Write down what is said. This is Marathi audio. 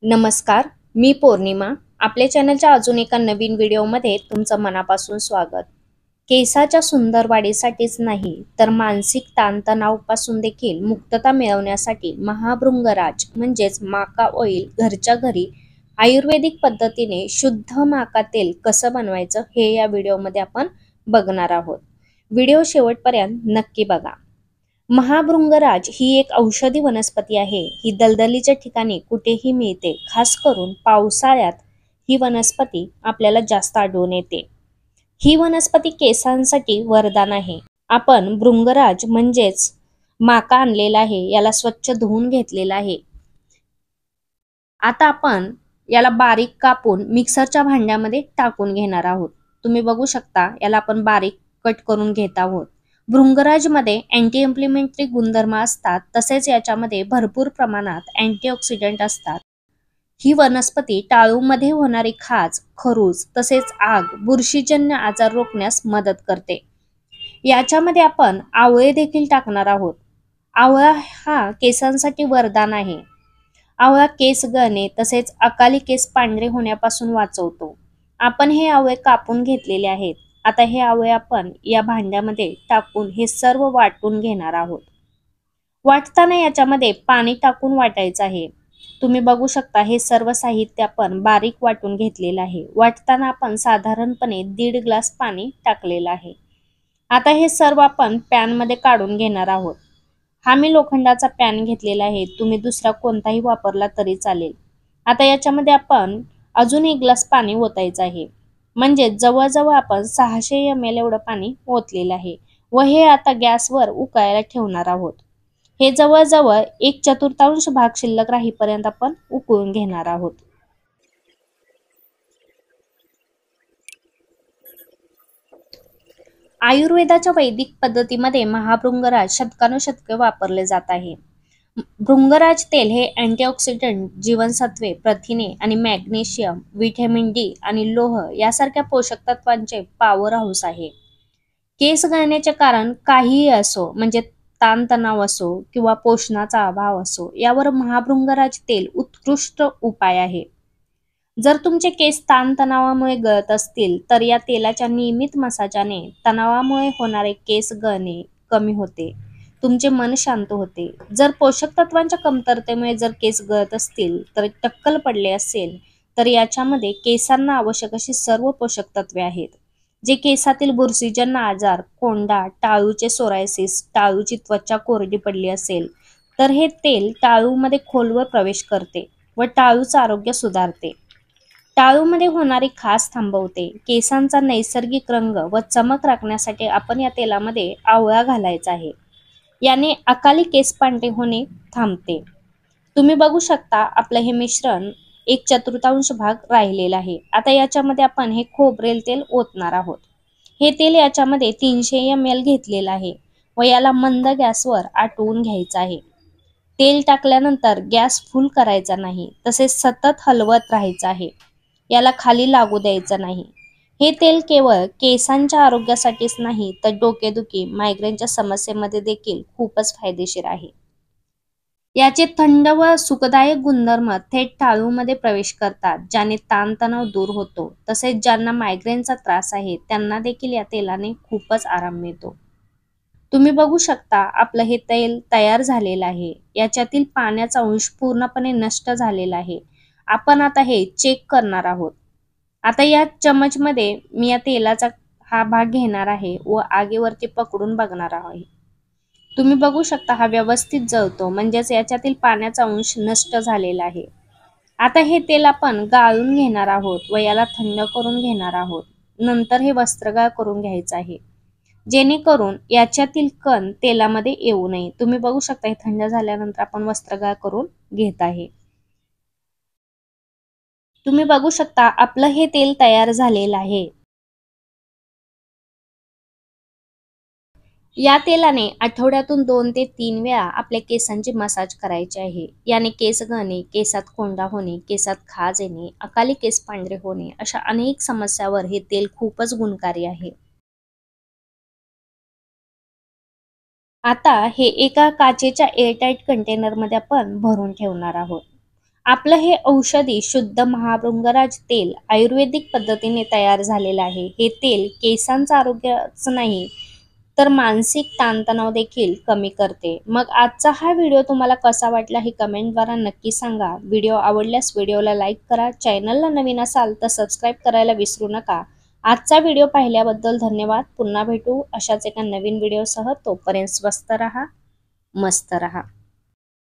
नमस्कार, मी पौर्णिमा. आपल्या चॅनलच्या अजून एका नवीन व्हिडिओमध्ये तुमचं मनापासून स्वागत. केसाच्या सुंदर वाढीसाठीच नाही, तर मानसिक ताणतणावापासून देखील मुक्तता मिळवण्यासाठी महाभृंगराज म्हणजेच माका ऑइल घरच्या घरी आयुर्वेदिक पद्धतीने शुद्ध माका तेल कसं बनवायचं हे या व्हिडिओमध्ये आपण बघणार आहोत. व्हिडिओ शेवटपर्यंत नक्की बघा. महाभृंगराज ही एक औषधी वनस्पती आहे. ही दलदलीच्या ठिकाणी कुठेही मिळते. खास करून पावसाळ्यात ही वनस्पती आपल्याला जास्त आढळून येते. ही वनस्पती केसांसाठी वरदान आहे. आपण भृंगराज म्हणजेच माका आणलेला आहे, याला स्वच्छ धुवून घेतलेला आहे. आता आपण याला बारीक कापून मिक्सरच्या भांड्यामध्ये टाकून घेणार आहोत. तुम्ही बघू शकता, याला आपण बारीक कट करून घेत आहोत. भृंगराजमध्ये अँटी इन्फ्लेमेटरी गुणधर्म असतात, तसेच याच्यामध्ये भरपूर प्रमाणात अँटीऑक्सिडंट असतात. ही वनस्पती टाळूमध्ये होणारी खाज, खरूज तसेच आग, बुरशीजन्य आजार रोखण्यास मदत करते. याच्यामध्ये आपण आवळे देखील टाकणार आहोत. आवळा हा केसांसाठी वरदान आहे. आवळा केस गळणे तसेच अकाली केस पांढरे होण्यापासून वाचवतो. आपण हे आवळे कापून घेतलेले आहेत. आता हे आवळे आपण या भांड्यामध्ये टाकून हे सर्व वाटून घेणार आहोत. वाटताना याच्यामध्ये पाणी टाकून वाटायचं आहे. तुम्ही बघू शकता, हे सर्व साहित्य आपण बारीक वाटून घेतलेलं आहे. वाटताना आपण साधारणपणे 1.5 ग्लास पाणी टाकलेलं आहे. आता हे सर्व आपण पॅन मध्ये काढून घेणार आहोत. हा मी लोखंडाचा पॅन घेतलेला आहे. तुम्ही दुसरा कोणताही वापरला तरी चालेल. आता याच्यामध्ये आपण अजून 1 ग्लास पाणी ओतायचं आहे. म्हणजे जवळजवळ आपण 600 ml एवढं पाणी ओतलेलं आहे व हे आता गॅसवर उकळायला ठेवणार आहोत. हे जवळजवळ 1/4 भाग शिल्लक राहीपर्यंत आपण उकळून घेणार आहोत. आयुर्वेदाच्या वैदिक पद्धतीमध्ये महाभृंगराज शतकानुशतके वापरले जात आहे. भृंगराज तेल हे अँटीऑक्सिडंट, जीवनसत्वे, प्रथिने आणि मॅग्नेशियम, व्हिटॅमिन डी आणि लोह यासारख्या पोषक तत्वांचे पॉवर हाऊस आहे. केस गळण्याचे कारण काहीही असो, म्हणजे ताणतणाव असो किंवा पोषणाचा अभाव असो, यावर महाभृंगराज तेल उत्कृष्ट उपाय आहे. जर तुमचे केस ताणतणावामुळे गळत असतील, तर या तेलाच्या नियमित मसाजाने तणावामुळे होणारे केस गळणे कमी होते. तुमचे मन शांत होते. जर पोषक तत्वांच्या कमतरतेमुळे जर केस गळत असतील, तर टक्कल पडले असेल, तर याच्यामध्ये केसांना आवश्यक अशी सर्व पोषक तत्वे आहेत. जे केसातील बुरशीजन्य आजार, कोंडा, टाळूचे सोरायसिस, टाळूची त्वचा कोरडी पडली असेल, तर हे तेल टाळूमध्ये खोलवर प्रवेश करते व टाळूचं आरोग्य सुधारते. टाळूमध्ये होणारी खाज थांबवते. केसांचा नैसर्गिक रंग व चमक राखण्यासाठी आपण या तेलामध्ये आवळा घालायचा आहे. याने अकाली केस पांढरे होणे थांबते. तुम्ही बघू शकता, आपलं हे मिश्रण 1/4 भाग राहिलेला आहे. आता याच्यामध्ये आपण हे खोबरेल तेल ओतणार आहोत. हे तेल याच्यामध्ये 300 ml घेतलेलं आहे व याला मंद गॅसवर आटवून घ्यायचं आहे. तेल टाकल्यानंतर गॅस फुल करायचा नाही, तसेच सतत हलवत राहायचं आहे. याला खाली लागू द्यायचं नाही. हे तेल केवळ केसांच्या आरोग्यासाठीच नाही, तर डोकेदुखी, मायग्रेनच्या समस्येमध्ये देखील खूपच फायदेशीर आहे. याचे थंड व सुखदायक गुणधर्म थेट टाळूमध्ये प्रवेश करतात, ज्याने ताणतणाव दूर होतो. तसेच ज्यांना मायग्रेनचा त्रास आहे, त्यांना देखील या तेलाने खूपच आराम मिळतो. तुम्ही बघू शकता, आपलं हे तेल तयार झालेलं आहे. याच्यातील पाण्याचा अंश पूर्णपणे नष्ट झालेला आहे. आपण आता हे चेक करणार आहोत. आता या चमचमध्ये मी या तेलाचा हा भाग घेणार आहे व आगेवरती पकडून बघणार आहे. तुम्ही बघू शकता, हा व्यवस्थित जळतो, म्हणजेच याच्यातील पाण्याचा अंश नष्ट झालेला आहे. आता हे तेल आपण गाळून घेणार आहोत व याला थंड करून घेणार आहोत. नंतर हे वस्त्रगाळ करून घ्यायचं आहे, जेणेकरून याच्यातील कण तेलामध्ये येऊ नये. तुम्ही बघू शकता, हे थंड झाल्यानंतर आपण वस्त्रगाळ करून घेत आहे. तुम्ही बघू शकता, आपलं हे तेल तयार झालेलं आहे. या तेलाने आठवड्यातून 2 ते 3 वेळा आपल्या केसांची मसाज करायची आहे. याने केस गळणे, केसात कोंडा होणे, केसात खाज येणे, अकाली केस पांढरे होणे अशा अनेक समस्यावर हे तेल खूपच गुणकारी आहे. आता हे एका काचेच्या एअरटाईट कंटेनरमध्ये आपण भरून ठेवणार आहोत. आपलं हे औषधी शुद्ध महाभृंगराज तेल आयुर्वेदिक पद्धतीने तयार झालेलं आहे. हे तेल केसांचं आरोग्यच नाही तर मानसिक ताणतणाव देखील कमी करते. मग आजचा हा व्हिडिओ तुम्हाला कसा वाटला हे कमेंटद्वारा नक्की सांगा. व्हिडिओ आवडल्यास व्हिडिओला लाईक करा. चॅनलला नवीन असाल तर सबस्क्राईब करायला विसरू नका. आजचा व्हिडिओ पाहिल्याबद्दल धन्यवाद. पुन्हा भेटू अशाच एका नवीन व्हिडिओसह. तोपर्यंत स्वस्त रहा, मस्त रहा.